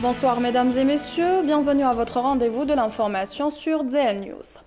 Bonsoir mesdames et messieurs, bienvenue à votre rendez-vous de l'information sur DL News.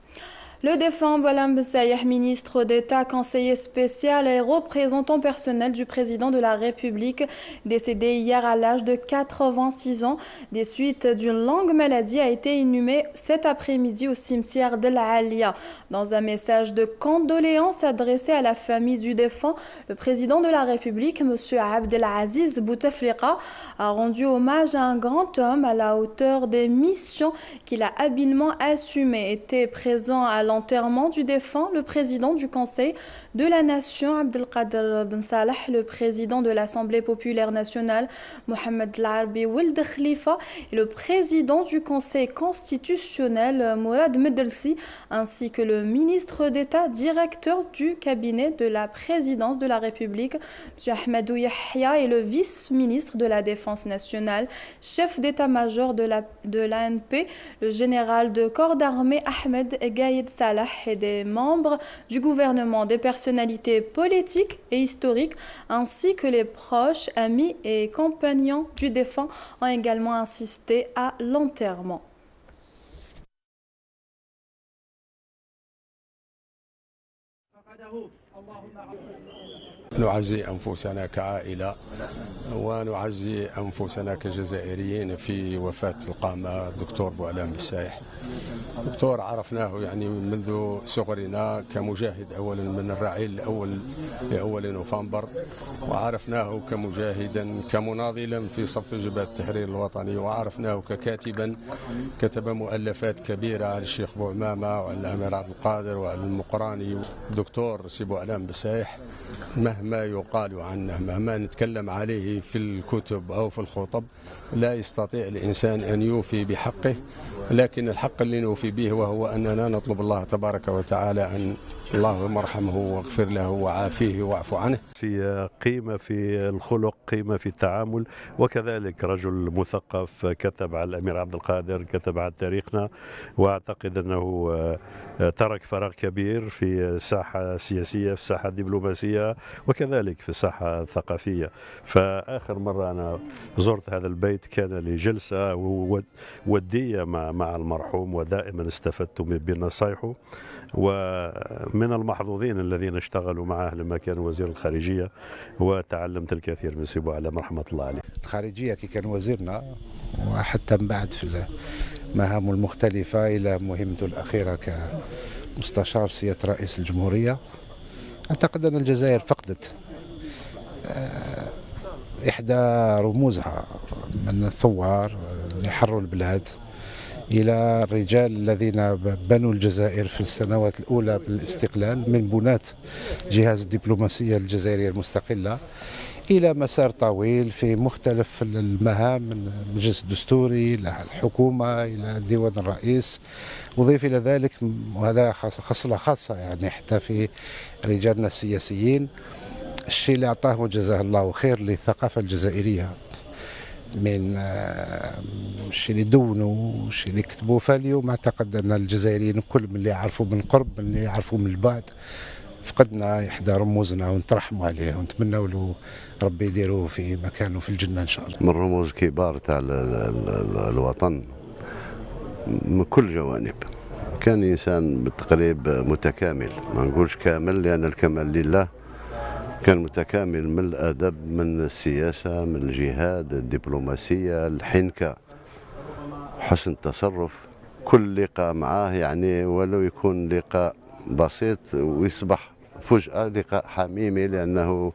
Le défunt Boualem Bessaïeh, ministre d'État, conseiller spécial et représentant personnel du président de la République, décédé hier à l'âge de 86 ans des suites d'une longue maladie, a été inhumé cet après-midi au cimetière de la Alia. Dans un message de condoléances adressé à la famille du défunt, le président de la République, M. Abdelaziz Bouteflika, a rendu hommage à un grand homme à la hauteur des missions qu'il a habilement assumées. Était présent à l'enterrement du défunt le président du Conseil de la Nation, Abdelkader Ben Salah, le président de l'Assemblée populaire nationale, Mohamed Larbi Wild Khalifa, et le président du Conseil constitutionnel, Mourad Medelsi, ainsi que le ministre d'État, directeur du cabinet de la présidence de la République, M. Ahmadou Yahya, et le vice-ministre de la Défense nationale, chef d'état-major de l'ANP, le général de corps d'armée Ahmed Gaïd Salah, et des membres du gouvernement, des personnalités politiques et historiques, ainsi que les proches, amis et compagnons du défunt ont également assisté à l'enterrement. نعزي أنفسنا كعائلة ونعزي أنفسنا كجزائريين في وفاة القامة الدكتور بوعلام بسايح. دكتور عرفناه يعني منذ صغرنا كمجاهد أولا من الرعيل الأول لأول نوفمبر، وعرفناه كمجاهدا كمناضلا في صف جبهة التحرير الوطني، وعرفناه ككاتبا كتب مؤلفات كبيرة على الشيخ بوعمامة وعلى الأمير عبد القادر وعلى المقراني. دكتور سي بوعلام بسايح مهما يقال عنه، مهما نتكلم عليه في الكتب أو في الخطب، لا يستطيع الإنسان أن يوفي بحقه، لكن الحق اللي نوفي به وهو أننا نطلب الله تبارك وتعالى أن اللهم ارحمه واغفر له وعافيه واعف عنه. قيمة في الخلق، قيمة في التعامل، وكذلك رجل مثقف، كتب على الأمير عبد القادر، كتب على تاريخنا، وأعتقد أنه ترك فراغ كبير في الساحة السياسية، في الساحة الدبلوماسية، وكذلك في الساحة الثقافية. فآخر مرة أنا زرت هذا البيت كان لجلسة ودية مع المرحوم، ودائما استفدت بنصائحه، ومن المحظوظين الذين اشتغلوا معه لما كان وزير الخارجية، وتعلمت الكثير من سي بوعلام رحمة الله عليه. الخارجية كي كان وزيرنا، وحتى من بعد في مهامه المختلفة إلى مهمته الأخيرة كمستشار سيادة رئيس الجمهورية. أعتقد أن الجزائر فقدت إحدى رموزها من الثوار اللي حرروا البلاد، إلى الرجال الذين بنوا الجزائر في السنوات الأولى بالاستقلال من بناة جهاز الدبلوماسية الجزائرية المستقلة، إلى مسار طويل في مختلف المهام، من المجلس الدستوري إلى الحكومة إلى ديوان الرئيس. أضيف إلى ذلك، وهذا خصلة خاصة يعني حتى في رجالنا السياسيين، الشيء اللي أعطاه جزاه الله خير للثقافة الجزائرية، من الشيء اللي دونوا والشيء اللي كتبوه. فاليوم أعتقد أن الجزائريين كل من اللي يعرفوا من قرب من اللي يعرفوا من البعد فقدنا إحدى رموزنا، ونترحموا عليه ونتمنوا له ربي يديروه في مكانه في الجنة إن شاء الله. من رموز كبار تاع الوطن من كل جوانب، كان إنسان بالتقريب متكامل، ما نقولش كامل لأن الكمال لله، كان متكامل من الأدب، من السياسة، من الجهاد، الدبلوماسية، الحنكة، حسن التصرف. كل لقاء معاه يعني ولو يكون لقاء بسيط ويصبح فجأة لقاء حميمي، لأنه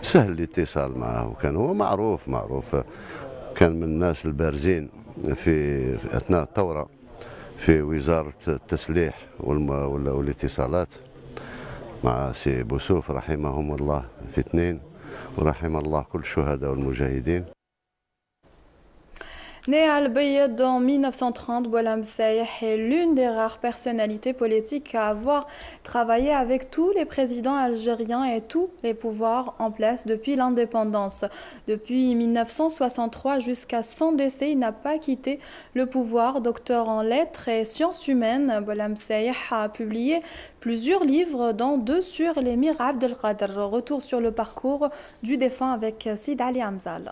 سهل الاتصال معه، وكان هو معروف كان من الناس البارزين في أثناء الثورة في وزارة التسليح والاتصالات مع سي بوسوف رحمهم الله في اثنين، ورحم الله كل الشهداء والمجاهدين. Né à Al-Bayed en 1930, Boualem Bessaïeh est l'une des rares personnalités politiques à avoir travaillé avec tous les présidents algériens et tous les pouvoirs en place depuis l'indépendance. Depuis 1963 jusqu'à son décès, il n'a pas quitté le pouvoir. Docteur en lettres et sciences humaines, Boualem Bessaïeh a publié plusieurs livres, dont 2 sur l'émir Abdelkader. Retour sur le parcours du défunt avec Sid Ali Hamzal.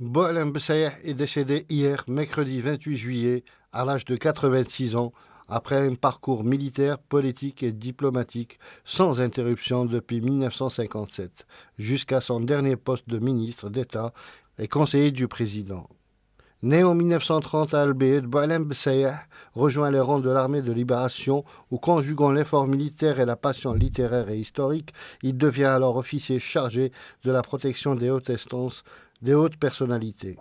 Boualem Bessaïh est décédé hier, mercredi 28 juillet, à l'âge de 86 ans, après un parcours militaire, politique et diplomatique sans interruption depuis 1957, jusqu'à son dernier poste de ministre d'État et conseiller du président. Né en 1930 à Al-Bayt, Boualem Bessaïh rejoint les rangs de l'armée de libération où, conjuguant l'effort militaire et la passion littéraire et historique, il devient alors officier chargé de la protection des hautes instances, des hautes personnalités.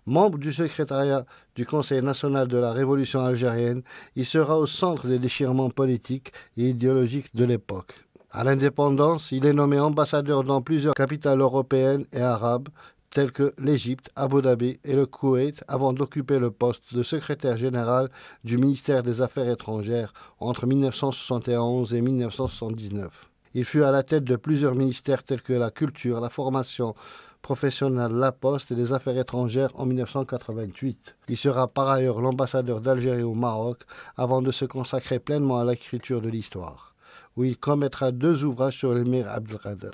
Membre du secrétariat du Conseil national de la Révolution algérienne, il sera au centre des déchirements politiques et idéologiques de l'époque. À l'indépendance, il est nommé ambassadeur dans plusieurs capitales européennes et arabes, telles que l'Égypte, Abu Dhabi et le Koweït, avant d'occuper le poste de secrétaire général du ministère des Affaires étrangères entre 1971 et 1979. Il fut à la tête de plusieurs ministères tels que la culture, la formation professionnelle, la poste et les affaires étrangères en 1988. Il sera par ailleurs l'ambassadeur d'Algérie au Maroc avant de se consacrer pleinement à l'écriture de l'histoire, où il commettra 2 ouvrages sur l'émir Abdelkader.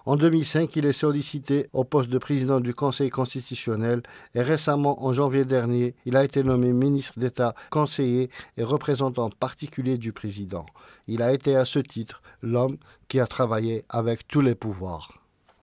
En 2005, il est sollicité au poste de président du Conseil constitutionnel et récemment, en janvier dernier, il a été nommé ministre d'État, conseiller et représentant particulier du président. Il a été à ce titre l'homme qui a travaillé avec tous les pouvoirs.